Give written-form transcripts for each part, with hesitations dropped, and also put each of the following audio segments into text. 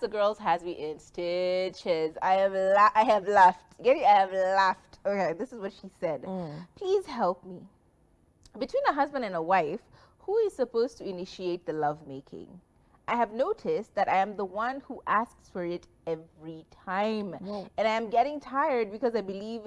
the girls has me in stitches. I have laughed. Get it? I have laughed. Okay, this is what she said. Please help me. Between a husband and a wife, who is supposed to initiate the lovemaking? I have noticed that I am the one who asks for it every time. And I am getting tired because I believe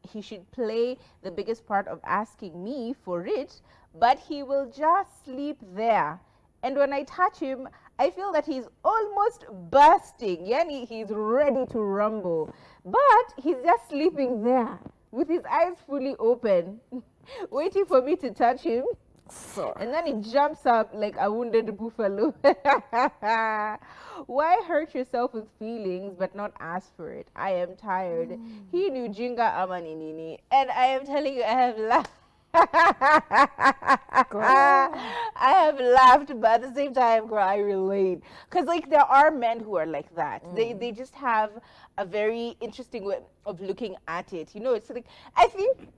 he should play the biggest part of asking me for it, but he will just sleep there. And when I touch him, I feel that he's almost bursting. Yani, he's ready to rumble. But he's just sleeping there with his eyes fully open, waiting for me to touch him. And then he jumps up like a wounded buffalo. Why hurt yourself with feelings but not ask for it? I am tired. He knew Jinga Amaninini. And I am telling you, I have laughed. I have laughed, but at the same time, girl, I relate. Because, like, there are men who are like that. They just have a very interesting way of looking at it. You know, it's like, I think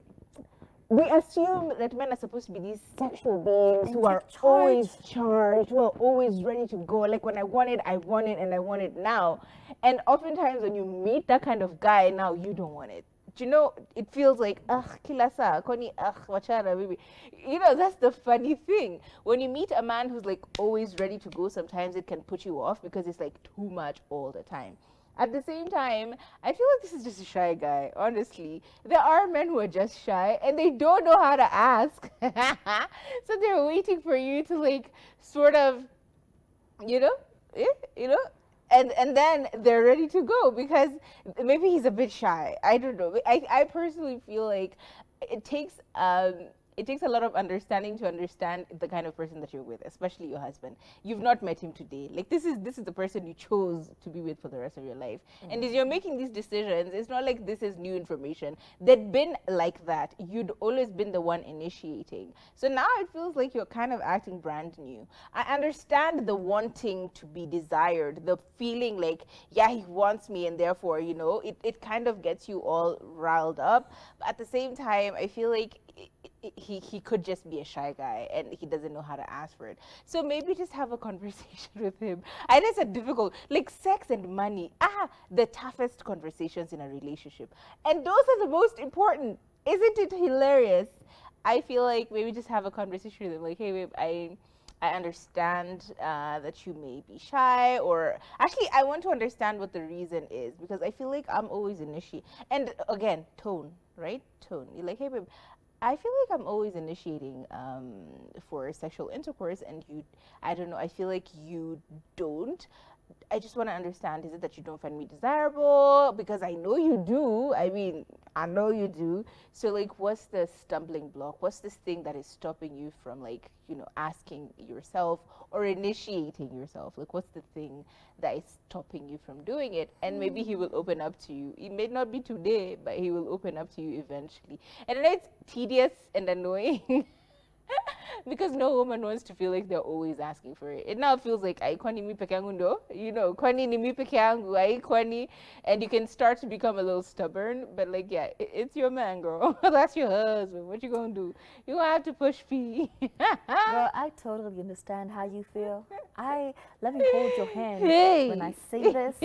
we assume that men are supposed to be these sexual beings who are always charged, who are always ready to go. Like, when I want it, and I want it now. And oftentimes when you meet that kind of guy, now you don't want it. Do you know, it feels like, kilasa, koni, wachana, baby. You know, that's the funny thing. When you meet a man who's like always ready to go, sometimes it can put you off because it's like too much all the time. At the same time, I feel like this is just a shy guy, honestly. There are men who are just shy and they don't know how to ask. So they're waiting for you to like sort of, you know, and then they're ready to go because maybe he's a bit shy. I don't know. I personally feel like it takes it takes a lot of understanding to understand the kind of person that you're with, especially your husband. You've not met him today. Like, this is the person you chose to be with for the rest of your life. And as you're making these decisions, it's not like this is new information. They'd been like that. You'd always been the one initiating. So now it feels like you're kind of acting brand new. I understand the wanting to be desired, the feeling like, yeah, he wants me, and therefore, you know, it kind of gets you all riled up. But at the same time, I feel like he could just be a shy guy and he doesn't know how to ask for it. So maybe just have a conversation with him. I know it's a difficult, like sex and money, the toughest conversations in a relationship. And those are the most important. Isn't it hilarious? I feel like maybe just have a conversation with him, like, hey, babe, I understand that you may be shy, or actually, I want to understand what the reason is because I feel like I'm always initiating. And again, tone, right? Tone. You're like, hey, babe, I feel like I'm always initiating for sexual intercourse, and you, I don't know, I feel like you don't. I just want to understand, is it that you don't find me desirable? Because I know you do. I mean, I know you do. So, like, what's the stumbling block? What's this thing that is stopping you from, like, you know, asking yourself or initiating yourself? Like, what's the thing that is stopping you from doing it? And maybe he will open up to you. It may not be today, but he will open up to you eventually. And I know it's tedious and annoying. Because no woman wants to feel like they're always asking for it. It now feels like ai kwani mi peke yangu ndo, you know, kwani ni mi peke yangu, ai kwani, and you can start to become a little stubborn, but like, yeah, it's your man, girl. That's your husband. What you gonna do? You gonna have to push P. Girl, I totally understand how you feel. Let me hold your hand when I say this.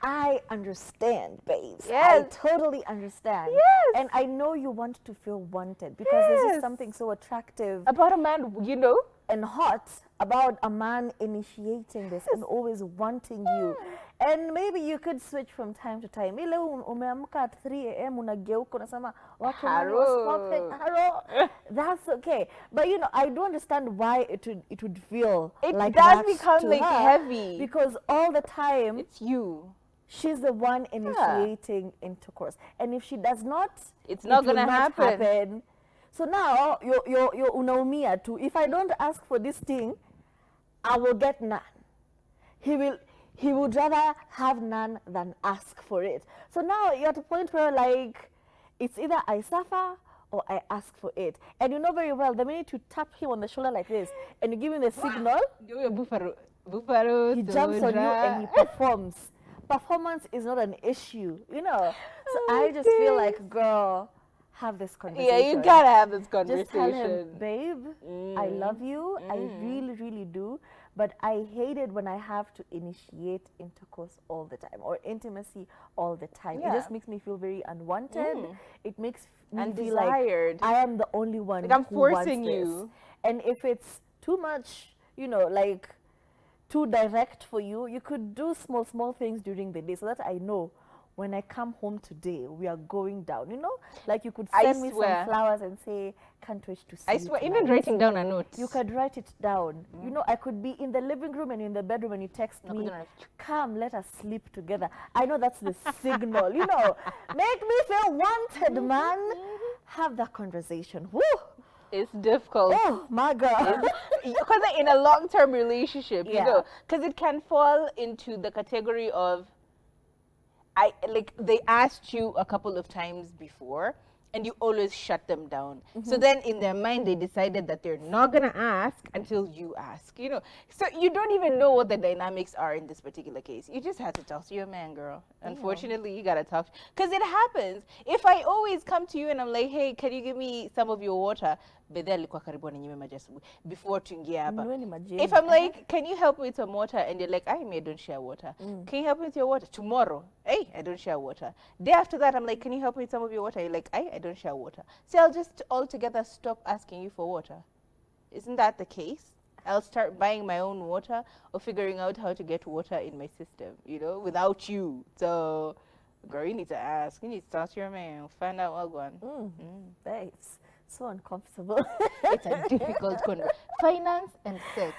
I understand, babes. Yes. I totally understand. Yes. And I know you want to feel wanted because there's just something so attractive about a man, you know, and hot about a man initiating this and always wanting you. And maybe you could switch from time to time. Ile umeamka at 3 a.m. unageuka unasema wake haro. That's okay. But you know, I do understand why it would feel like that. It does become like heavy because all the time it's you. She's the one initiating intercourse, and if she does not, it's not gonna happen. So now you're unaumia too. If I don't ask for this thing, I will get none. He would rather have none than ask for it. So now you're at a point where like it's either I suffer or I ask for it. And you know very well the minute you tap him on the shoulder like this and you give him the signal, he jumps on you and he performs. Performance is not an issue, you know. So I just feel like, girl, have this conversation. Yeah, you gotta have this Just conversation. tell him, babe, I love you. I really, really do. But I hate it when I have to initiate intercourse all the time or intimacy all the time. It just Yeah. makes me feel very unwanted. It makes me And feel like desired. I am the only one Like I'm who wants forcing this. you. And if it's too much, you know, like too direct for you, you could do small, small things during the day so that I know when I come home today, we are going down. You know, like you could I send me swear. some flowers and say, can't wait to see I you swear, tonight. even writing down a note. You could write it down. You know, I could be in the living room and in the bedroom and you text me, come, let us sleep together. I know that's the signal, you know. Make me feel wanted, man. Have that conversation. Woo! It's difficult. Oh, my God. Because in a long-term relationship, you Yeah. know, because it can fall into the category of, they asked you a couple of times before, and you always shut them down. So then in their mind, they decided that they're not gonna ask until you ask, you know. So you don't even know what the dynamics are in this particular case. You just have to talk to your man, girl. Unfortunately, you gotta talk, because it happens. If I always come to you and I'm like, hey, can you give me some of your water? Before tuingie hapa. Nunueni maji If yenu. I'm like, can you help me with some water? And you're like, I don't share water. Can you help me with your water? Tomorrow, hey, I don't share water. Day after that, I'm like, can you help me with some of your water? You're like, I don't share water. So I'll just altogether stop asking you for water. Isn't that the case? I'll start buying my own water or figuring out how to get water in my system, you know, without you. So, girl, you need to ask. You need to talk to your man. Find out what going. It's so uncomfortable. It's a difficult conversation. Finance and sex.